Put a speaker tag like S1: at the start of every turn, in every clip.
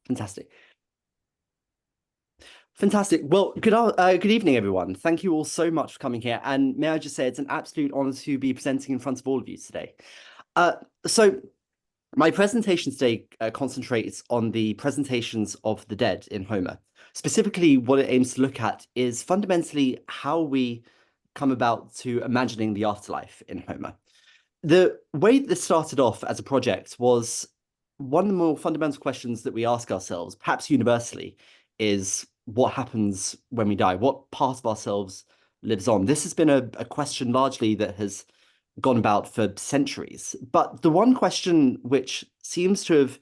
S1: Fantastic. Fantastic. Well, good evening, everyone. Thank you all so much for coming here. And may I just say, it's an absolute honor to be presenting in front of all of you today. Uh, so my presentation today concentrates on the presentations of the dead in Homer. Specifically, what it aims to look at is fundamentally how we come about to imagining the afterlife in Homer. The way this started off as a project was one of the more fundamental questions that we ask ourselves, perhaps universally, is what happens when we die? What part of ourselves lives on? This has been a question largely that has gone about for centuries. But the one question which seems to have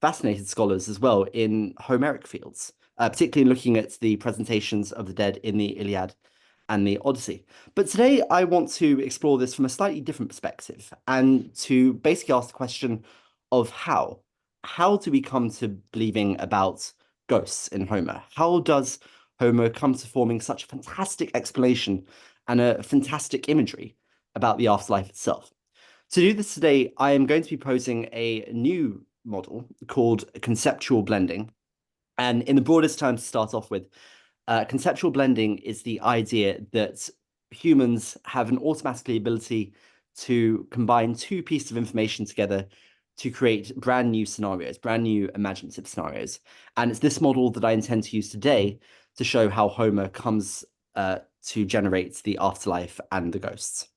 S1: fascinated scholars as well in Homeric fields, particularly looking at the presentations of the dead in the Iliad and the Odyssey. But today I want to explore this from a slightly different perspective and to basically ask the question of how. How do we come to believing about ghosts in Homer? How does Homer come to forming such a fantastic explanation and a fantastic imagery about the afterlife itself? To do this today, I am going to be posing a new model called conceptual blending. And in the broadest terms to start off with, conceptual blending is the idea that humans have an automatic ability to combine two pieces of information together to create brand new scenarios, brand new imaginative scenarios. And it's this model that I intend to use today to show how Homer comes to generate the afterlife and the ghosts.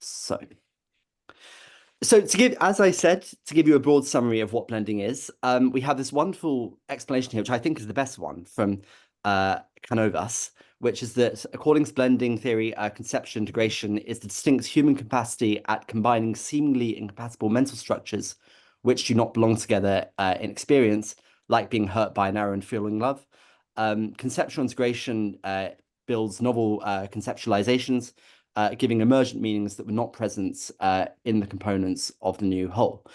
S1: So to give, as I said, to give you a broad summary of what blending is, we have this wonderful explanation here, which I think is the best one from Canovas, which is that according to blending theory, conceptual integration is the distinct human capacity at combining seemingly incompatible mental structures which do not belong together in experience, like being hurt by an arrow and feeling love. Conceptual integration builds novel conceptualizations, giving emergent meanings that were not present in the components of the new whole.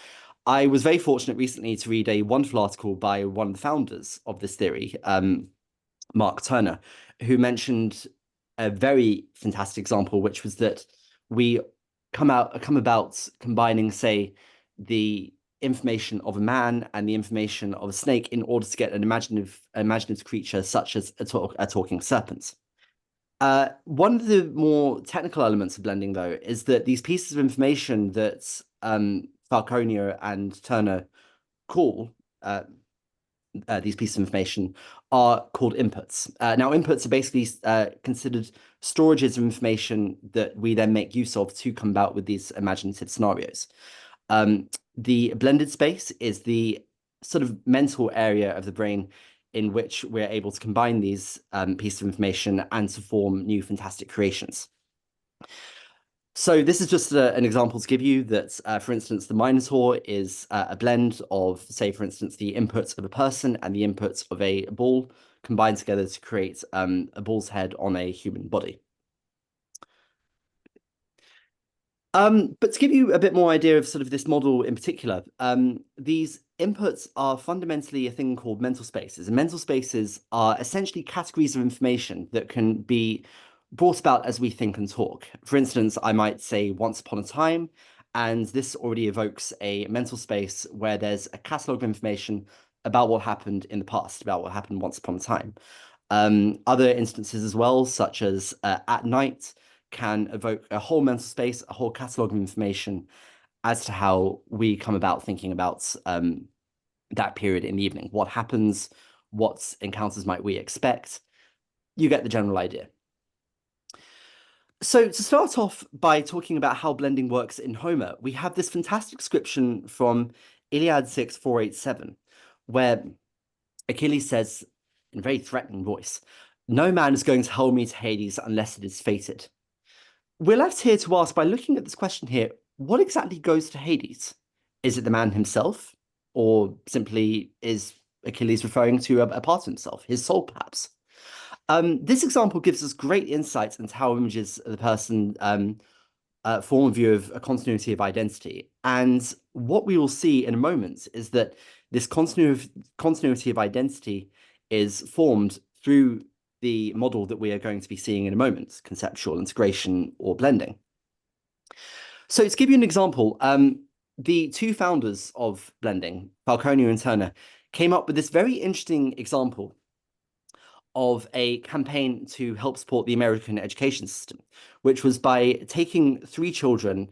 S1: I was very fortunate recently to read a wonderful article by one of the founders of this theory, Mark Turner, who mentioned a very fantastic example, which was that we come about combining, say, the information of a man and the information of a snake in order to get an imaginative creature such as a talking serpent. One of the more technical elements of blending, though, is that these pieces of information that Fauconnier and Turner call these pieces of information are called inputs. Now, inputs are basically considered storages of information that we then make use of to come about with these imaginative scenarios. The blended space is the sort of mental area of the brain in which we're able to combine these pieces of information and to form new fantastic creations. So this is just an example to give you that, for instance, the Minotaur is a blend of, say, for instance, the inputs of a person and the inputs of a bull combined together to create a bull's head on a human body. But to give you a bit more idea of sort of this model in particular, these inputs are fundamentally a thing called mental spaces. And mental spaces are essentially categories of information that can be brought about as we think and talk. For instance, I might say once upon a time, and this already evokes a mental space where there's a catalogue of information about what happened in the past, about what happened once upon a time. Other instances as well, such as at night, can evoke a whole mental space, a whole catalogue of information as to how we come about thinking about that period in the evening. What happens? What encounters might we expect? You get the general idea. So to start off by talking about how blending works in Homer, we have this fantastic description from Iliad 6:487, where Achilles says in a very threatening voice, "No man is going to hold me to Hades unless it is fated." We're left here to ask, by looking at this question here, what exactly goes to Hades? Is it the man himself? Or simply is Achilles referring to a part of himself, his soul perhaps? This example gives us great insights into how images of the person form a view of a continuity of identity. And what we will see in a moment is that this continuity of identity is formed through the model that we are going to be seeing in a moment, conceptual integration or blending. So to give you an example, the two founders of blending, Fauconnier and Turner, came up with this very interesting example of a campaign to help support the American education system, which was by taking three children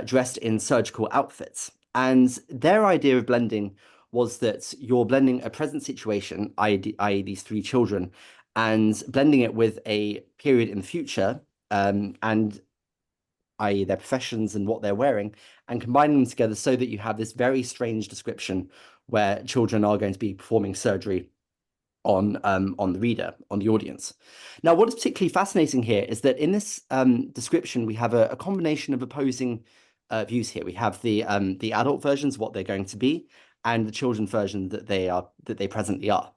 S1: dressed in surgical outfits. And their idea of blending was that you're blending a present situation, i.e., these three children, and blending it with a period in the future, and i.e., their professions and what they're wearing, and combining them together so that you have this very strange description where children are going to be performing surgery on the reader, on the audience. Now, what is particularly fascinating here is that in this description, we have a combination of opposing views here. We have the adult versions, what they're going to be, and the children version that they presently are.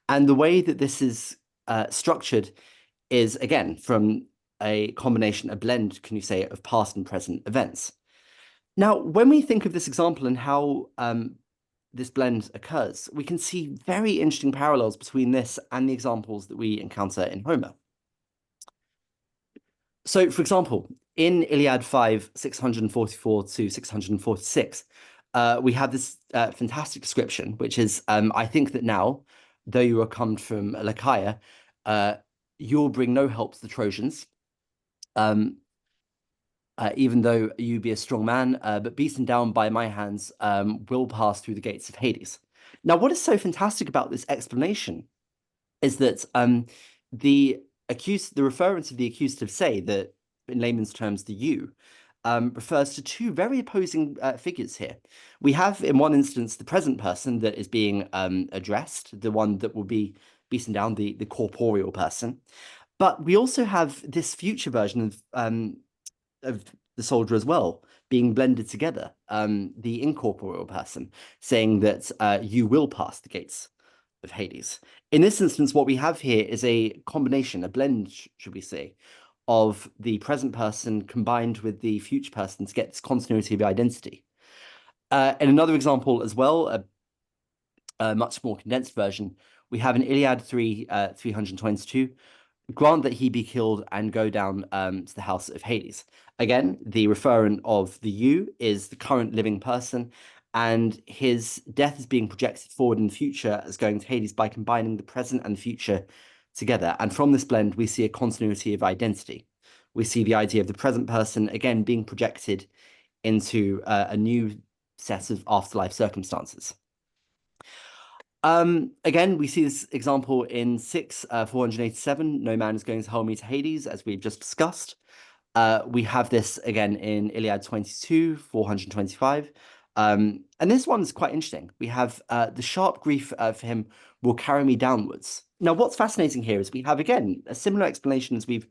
S1: And the way that this is structured is, again, from a combination, a blend, can you say, of past and present events. Now, when we think of this example and how this blend occurs, we can see very interesting parallels between this and the examples that we encounter in Homer. So, for example, in Iliad 5, 644 to 646, we have this fantastic description, which is, I think that now, though you are come from Lachaia, you'll bring no help to the Trojans, even though you be a strong man, but beaten down by my hands, will pass through the gates of Hades. Now, what is so fantastic about this explanation is that the reference of the accusative say, that in layman's terms, the you, refers to two very opposing figures here. We have, in one instance, the present person that is being addressed, the one that will be beaten down, the corporeal person. But we also have this future version of the soldier as well, being blended together, the incorporeal person, saying that you will pass the gates of Hades. In this instance, what we have here is a combination, a blend, should we say, of the present person combined with the future person to get this continuity of identity. In another example as well, a much more condensed version, we have in Iliad 3, 322, grant that he be killed and go down to the house of Hades. Again, the referent of the you is the current living person, and his death is being projected forward in the future as going to Hades by combining the present and the future together. And from this blend, we see a continuity of identity. We see the idea of the present person, again, being projected into a new set of afterlife circumstances. Again, we see this example in 6, 487, no man is going to hold me to Hades, as we've just discussed. We have this again in Iliad 22, 425. And this one's quite interesting. We have the sharp grief for him will carry me downwards. Now, what's fascinating here is we have, again, a similar explanation as we've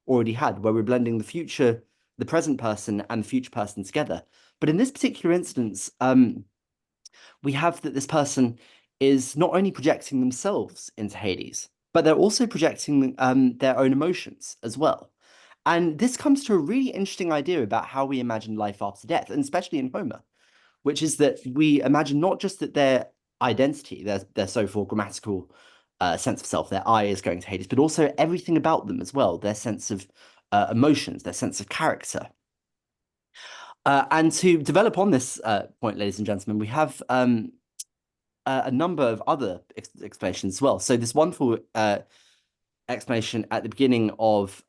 S1: already had, where we're blending the present person and the future person together. But in this particular instance, we have that this person is not only projecting themselves into Hades, but they're also projecting their own emotions as well. And this comes to a really interesting idea about how we imagine life after death, and especially in Homer, which is that we imagine not just that their identity, their so-called grammatical sense of self, their I is going to Hades, but also everything about them as well, their sense of emotions, their sense of character. And to develop on this point, ladies and gentlemen, we have a number of other explanations as well. So this wonderful explanation at the beginning of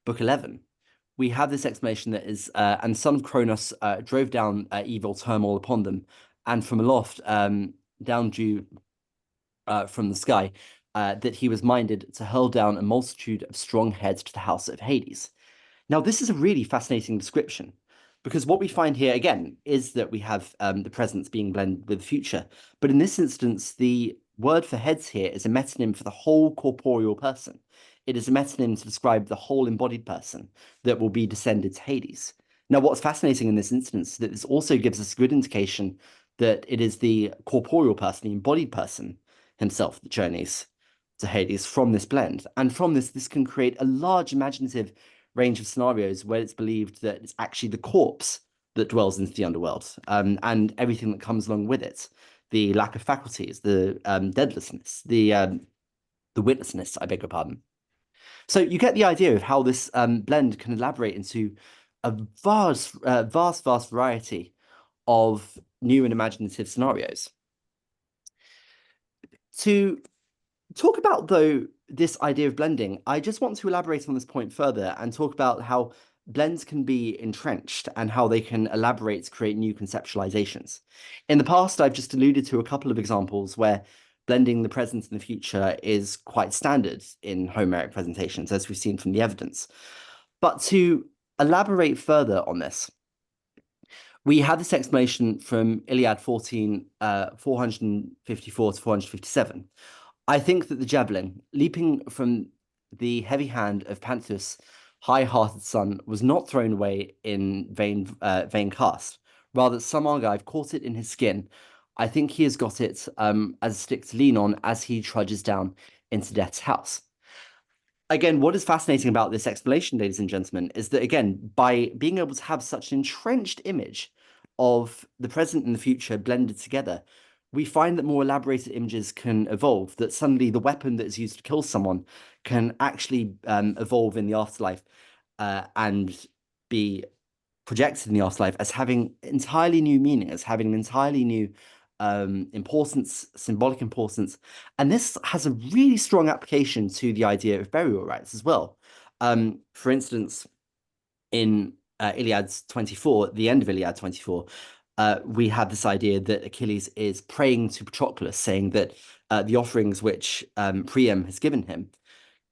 S1: book 11, we have this explanation that is, and the son of Kronos drove down evil turmoil upon them, and from aloft down dew from the sky, that he was minded to hurl down a multitude of strong heads to the house of Hades. Now, this is a really fascinating description, because what we find here, again, is that we have the present being blended with the future. But in this instance, the word for heads here is a metonym for the whole corporeal person. It is a metonym to describe the whole embodied person that will be descended to Hades. Now, what's fascinating in this instance is that this also gives us a good indication that it is the corporeal person, the embodied person himself that journeys to Hades from this blend. And from this can create a large imaginative range of scenarios where it's believed that it's actually the corpse that dwells into the underworld, and everything that comes along with it, the lack of faculties, the deadlessness, the witlessness, I beg your pardon. So you get the idea of how this blend can elaborate into a vast variety of new and imaginative scenarios. To talk about, though, this idea of blending, I just want to elaborate on this point further and talk about how blends can be entrenched and how they can elaborate to create new conceptualizations. In the past, I've just alluded to a couple of examples where blending the present and the future is quite standard in Homeric presentations, as we've seen from the evidence. But to elaborate further on this, we have this explanation from Iliad 14, 454 to 457. I think that the javelin, leaping from the heavy hand of Panthus' high-hearted son, was not thrown away in vain cast. Rather, some Argive caught it in his skin. I think he has got it as a stick to lean on as he trudges down into Death's house. Again, what is fascinating about this explanation, ladies and gentlemen, is that, again, by being able to have such an entrenched image of the present and the future blended together, we find that more elaborated images can evolve, that suddenly the weapon that is used to kill someone can actually evolve in the afterlife and be projected in the afterlife as having entirely new meaning, as having an entirely new importance, symbolic importance. And this has a really strong application to the idea of burial rites as well. For instance, in Iliad 24, the end of Iliad 24, we have this idea that Achilles is praying to Patroclus, saying that the offerings which Priam has given him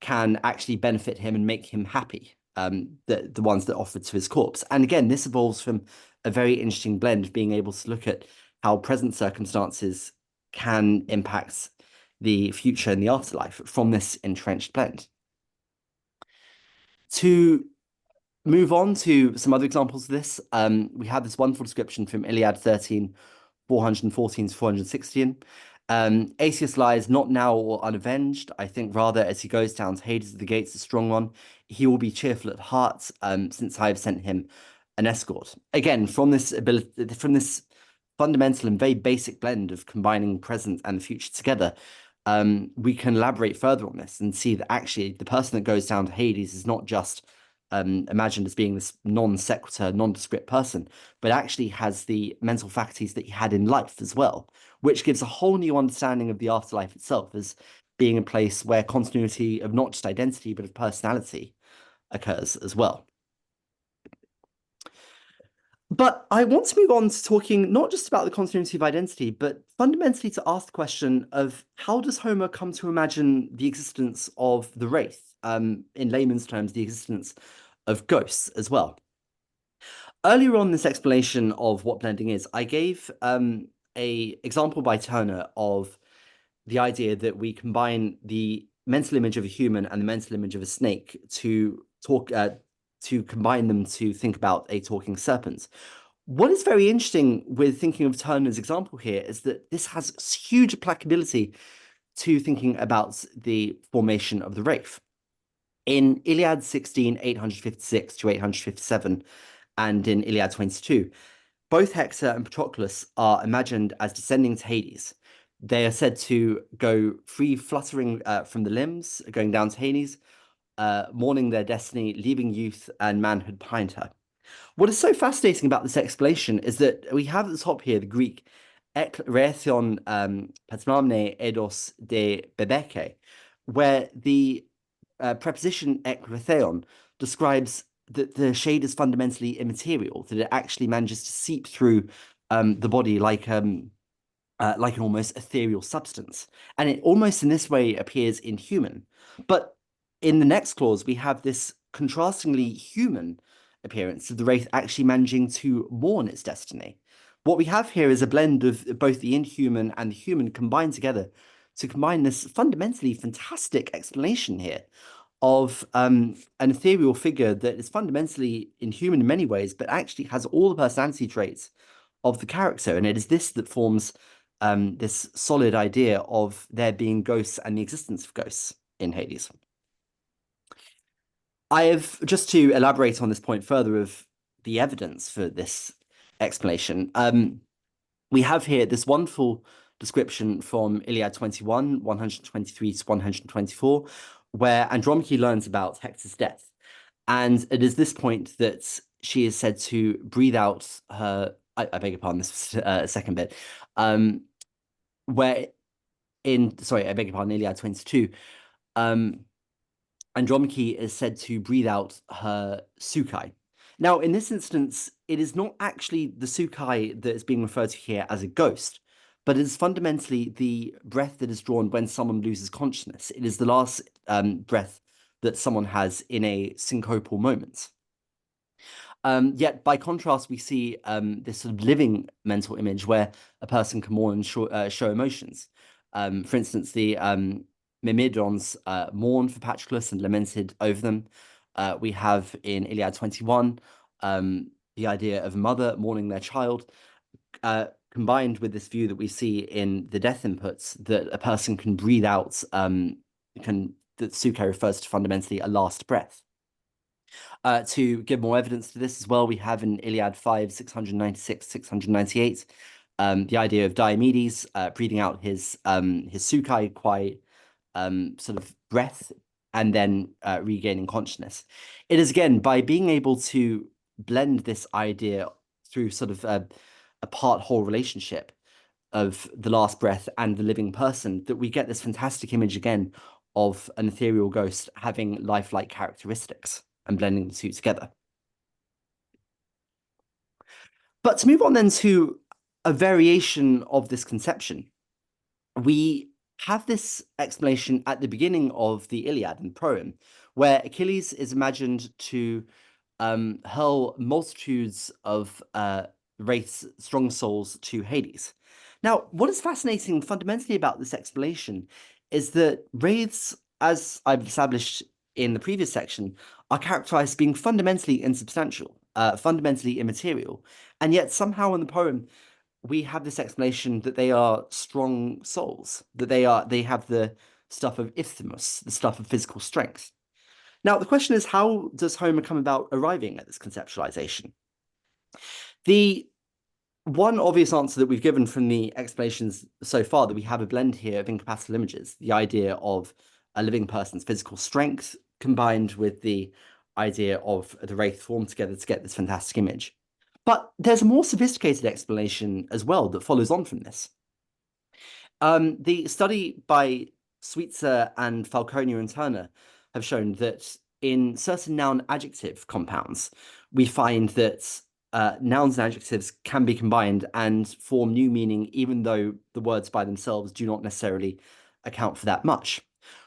S1: can actually benefit him and make him happy, the ones that are offered to his corpse. And again, this evolves from a very interesting blend of being able to look at how present circumstances can impact the future and the afterlife from this entrenched blend. To move on to some other examples of this, we have this wonderful description from Iliad 13, 414 to 416. Asius lies not now or unavenged. I think rather as he goes down to Hades of the gates, the strong one, he will be cheerful at heart, since I have sent him an escort. Again, from this ability, from this fundamental and very basic blend of combining present and the future together, we can elaborate further on this and see that actually the person that goes down to Hades is not just imagined as being this non sequitur, nondescript person, but actually has the mental faculties that he had in life as well, which gives a whole new understanding of the afterlife itself as being a place where continuity of not just identity, but of personality occurs as well. But I want to move on to talking not just about the continuity of identity, but fundamentally to ask the question of how does Homer come to imagine the existence of the wraith, in layman's terms, the existence of ghosts as well. Earlier on this explanation of what blending is, I gave a example by Turner of the idea that we combine the mental image of a human and the mental image of a snake to talk to combine them to think about a talking serpent. What is very interesting with thinking of Turner's example here is that this has huge applicability to thinking about the formation of the wraith. In Iliad 16, 856 to 857, and in Iliad 22, both Hector and Patroclus are imagined as descending to Hades. They are said to go free fluttering from the limbs, going down to Hades, mourning their destiny, leaving youth and manhood behind her. What is so fascinating about this explanation is that we have at the top here the Greek ek rhetheon patmamne eidos de bebeke, where the preposition ek rhetheon describes that the shade is fundamentally immaterial, that it actually manages to seep through the body like an almost ethereal substance. And it almost in this way appears inhuman. But in the next clause, we have this contrastingly human appearance of the wraith actually managing to mourn its destiny. What we have here is a blend of both the inhuman and the human combined together to combine this fundamentally fantastic explanation here of an ethereal figure that is fundamentally inhuman in many ways, but actually has all the personality traits of the character. And it is this that forms this solid idea of there being ghosts and the existence of ghosts in Hades. I have, just to elaborate on this point further of the evidence for this explanation, we have here this wonderful description from Iliad 21, 123 to 124, where Andromache learns about Hector's death. And it is this point that she is said to breathe out her. I beg your pardon. This was a second bit. Where I beg your pardon. Iliad 22. Andromache is said to breathe out her sukai. Now, in this instance, it is not actually the sukai that is being referred to here as a ghost, but it is fundamentally the breath that is drawn when someone loses consciousness. It is the last breath that someone has in a syncopal moment. Yet, by contrast, we see this sort of living mental image where a person can mourn and show emotions. For instance, the Myrmidons mourned for Patroclus and lamented over them. We have in Iliad 21 the idea of a mother mourning their child, combined with this view that we see in the death inputs that a person can breathe out, that Suke refers to fundamentally a last breath. To give more evidence to this as well, we have in Iliad 5, 696, 698, the idea of Diomedes breathing out his sukai quite sort of breath and then regaining consciousness. It is again by being able to blend this idea through sort of a part-whole relationship of the last breath and the living person that we get this fantastic image again of an ethereal ghost having lifelike characteristics and blending the two together. But to move on then to a variation of this conception, we have this explanation at the beginning of the Iliad and Proem, where Achilles is imagined to hurl multitudes of wraiths, strong souls, to Hades. Now, what is fascinating fundamentally about this explanation is that wraiths, as I've established in the previous section, are characterized as being fundamentally insubstantial, fundamentally immaterial, and yet somehow in the poem we have this explanation that they are strong souls, that they have the stuff of isthmus, the stuff of physical strength. Now, the question is, how does Homer come about arriving at this conceptualization? The one obvious answer that we've given from the explanations so far, that we have a blend here of incompatible images, the idea of a living person's physical strength combined with the idea of the wraith formed together to get this fantastic image. But there's a more sophisticated explanation as well that follows on from this. The study by Sweetser and Fauconnier and Turner have shown that in certain noun-adjective compounds, we find that nouns and adjectives can be combined and form new meaning, even though the words by themselves do not necessarily account for that much.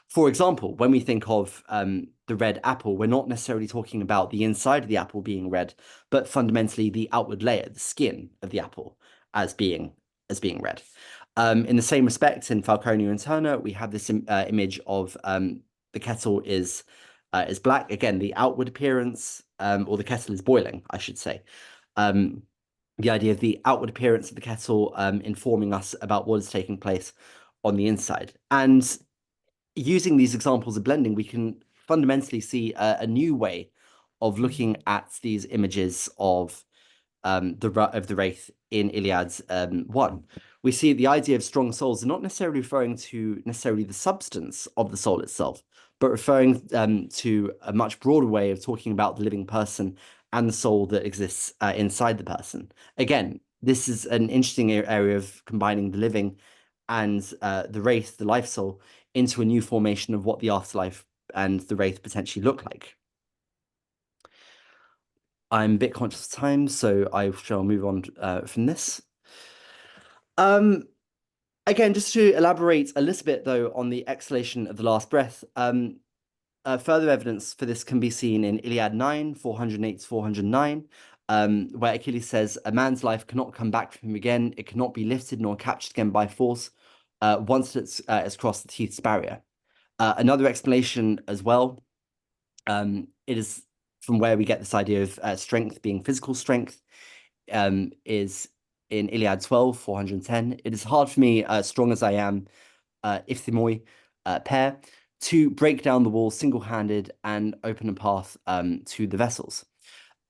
S1: For example, when we think of the red apple, we're not necessarily talking about the inside of the apple being red, but fundamentally the outward layer, the skin of the apple, as being red. In the same respect, in Fauconnier and Turner, we have this image of the kettle is black. Again, the outward appearance, or the kettle is boiling, I should say. The idea of the outward appearance of the kettle informing us about what is taking place on the inside. And using these examples of blending, we can fundamentally see a new way of looking at these images of the wraith in Iliad's 1. We see the idea of strong souls are not necessarily referring to necessarily the substance of the soul itself, but referring to a much broader way of talking about the living person and the soul that exists inside the person. Again, this is an interesting area of combining the living and the wraith, the life soul, into a new formation of what the afterlife and the wraith potentially look like. I'm a bit conscious of time, so I shall move on from this. Again, just to elaborate a little bit, though, on the exhalation of the last breath, further evidence for this can be seen in Iliad 9, 408 to 409, where Achilles says, a man's life cannot come back from him again. It cannot be lifted nor captured again by force once it's crossed the teeth's barrier. Another explanation as well, it is from where we get this idea of strength being physical strength, is in Iliad 12, 410. It is hard for me, strong as I am, ipthimoi, pair, to break down the wall single-handed and open a path to the vessels.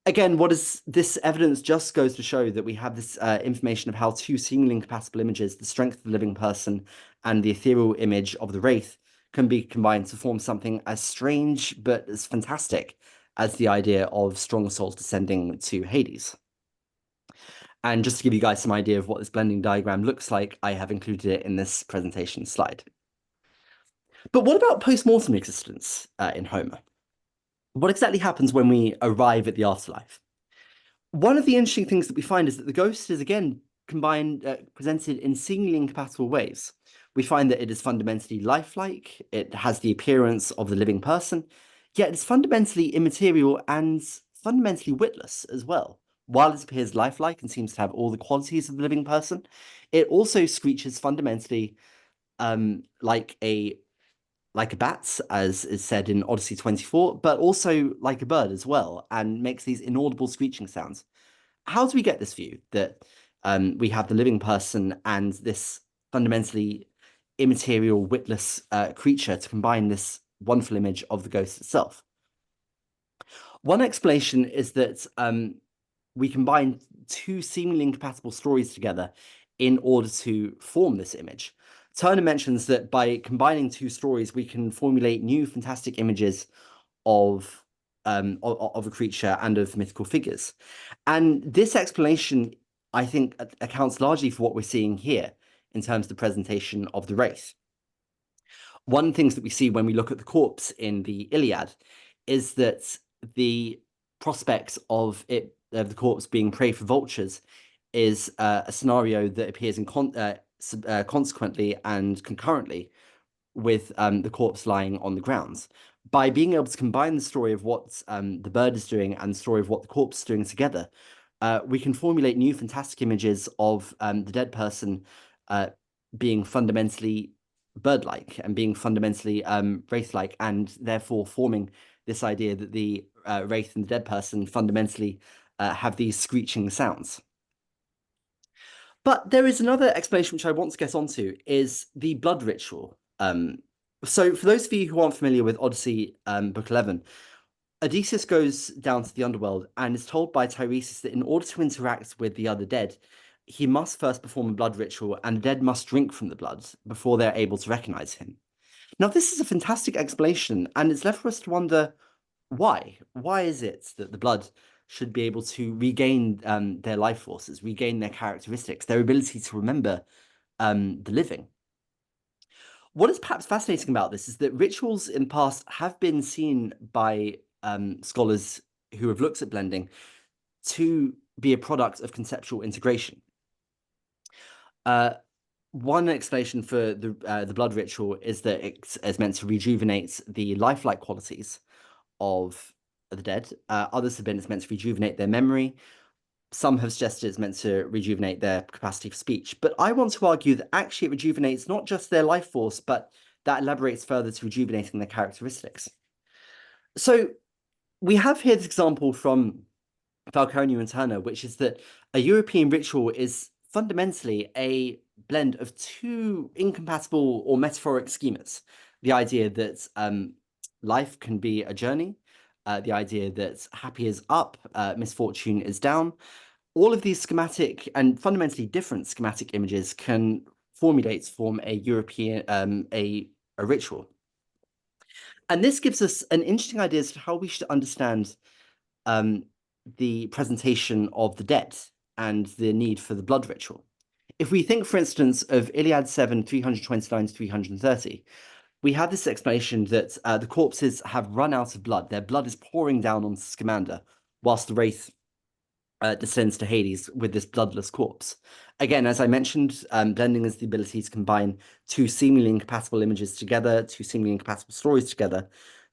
S1: Again, what is this evidence just goes to show that we have this information of how two seemingly incompatible images, the strength of the living person and the ethereal image of the wraith, can be combined to form something as strange but as fantastic as the idea of strong souls descending to Hades. And just to give you guys some idea of what this blending diagram looks like, I have included it in this presentation slide. But what about post-mortem existence in Homer? What exactly happens when we arrive at the afterlife? One of the interesting things that we find is that the ghost is again presented in seemingly incompatible ways. We find that it is fundamentally lifelike, it has the appearance of the living person, yet it's fundamentally immaterial and fundamentally witless as well. While it appears lifelike and seems to have all the qualities of the living person, it also screeches fundamentally like a bat, as is said in Odyssey 24, but also like a bird as well, and makes these inaudible screeching sounds. How do we get this view that we have the living person and this fundamentally immaterial, witless creature to combine this wonderful image of the ghost itself? One explanation is that we combine two seemingly incompatible stories together in order to form this image. Turner mentions that by combining two stories, we can formulate new fantastic images of a creature and of mythical figures. And this explanation, I think, accounts largely for what we're seeing here in terms of the presentation of the wraith. One of the things that we see when we look at the corpse in the Iliad is that the prospects of the corpse being prey for vultures is a scenario that appears in consequently and concurrently with the corpse lying on the grounds. By being able to combine the story of what the bird is doing and the story of what the corpse is doing together, we can formulate new fantastic images of the dead person being fundamentally bird-like and being fundamentally wraith-like, and therefore forming this idea that the wraith and the dead person fundamentally have these screeching sounds. But there is another explanation which I want to get onto, is the blood ritual. So for those of you who aren't familiar with Odyssey Book 11, Odysseus goes down to the underworld and is told by Tiresias that in order to interact with the other dead, he must first perform a blood ritual, and the dead must drink from the blood before they're able to recognize him. Now, this is a fantastic explanation, and it's left for us to wonder why. Why is it that the blood should be able to regain their life forces, regain their characteristics, their ability to remember the living? What is perhaps fascinating about this is that rituals in the past have been seen by scholars who have looked at blending to be a product of conceptual integration. One explanation for the blood ritual is that it's meant to rejuvenate the lifelike qualities of the dead. Others have been it's meant to rejuvenate their memory. Some have suggested it's meant to rejuvenate their capacity for speech. But I want to argue that actually it rejuvenates not just their life force, but that elaborates further to rejuvenating their characteristics. So we have here this example from Fauconnier and Turner, which is that a European ritual is fundamentally a blend of two incompatible or metaphoric schemas. The idea that life can be a journey, the idea that happy is up, misfortune is down. All of these schematic and fundamentally different schematic images can formulate to form a European a ritual. And this gives us an interesting idea as to how we should understand the presentation of the dead and the need for the blood ritual. If we think, for instance, of Iliad 7, 329 to 330, we have this explanation that the corpses have run out of blood. Their blood is pouring down on Scamander, whilst the wraith descends to Hades with this bloodless corpse. Again, as I mentioned, blending is the ability to combine two seemingly incompatible images together, two seemingly incompatible stories together,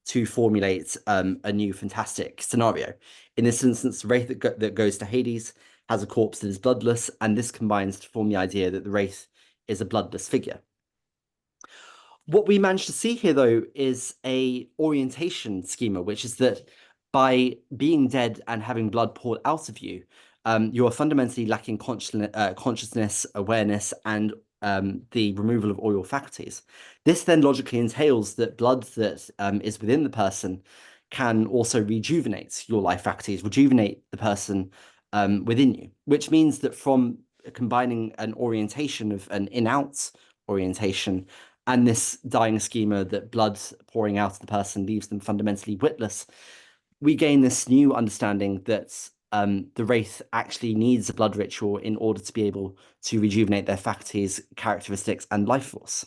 S1: to formulate a new fantastic scenario. In this instance, the wraith that goes to Hades has a corpse that is bloodless, and this combines to form the idea that the wraith is a bloodless figure. What we managed to see here, though, is a orientation schema, which is that by being dead and having blood poured out of you, you are fundamentally lacking consciousness, awareness, and the removal of all your faculties. This then logically entails that blood that is within the person can also rejuvenate your life faculties, rejuvenate the person within you, which means that from combining an orientation of an in-out orientation and this dying schema that blood pouring out of the person leaves them fundamentally witless, we gain this new understanding that the wraith actually needs a blood ritual in order to be able to rejuvenate their faculties, characteristics, and life force.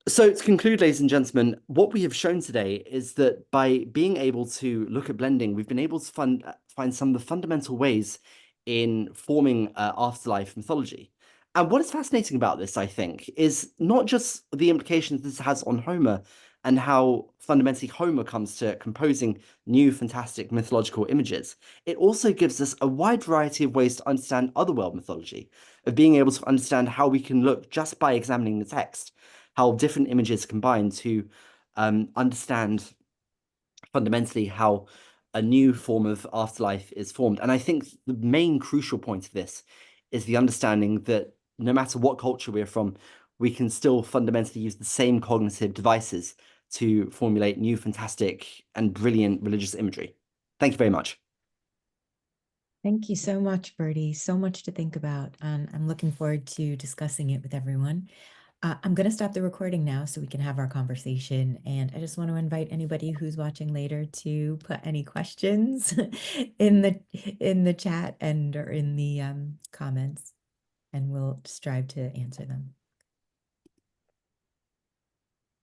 S1: So to conclude, ladies and gentlemen, what we have shown today is that by being able to look at blending, we've been able to find some of the fundamental ways in forming afterlife mythology. And what is fascinating about this, I think, is not just the implications this has on Homer and how fundamentally Homer comes to composing new fantastic mythological images. It also gives us a wide variety of ways to understand otherworld mythology, of being able to understand how we can look just by examining the text, how different images combine to understand fundamentally how a new form of afterlife is formed. And I think the main crucial point of this is the understanding that no matter what culture we're from, we can still fundamentally use the same cognitive devices to formulate new, fantastic, and brilliant religious imagery. Thank you very much.
S2: Thank you so much, Bertie. So much to think about. And I'm looking forward to discussing it with everyone. I'm going to stop the recording now so we can have our conversation. And I just want to invite anybody who's watching later to put any questions in the chat and or in the comments, and we'll strive to answer them.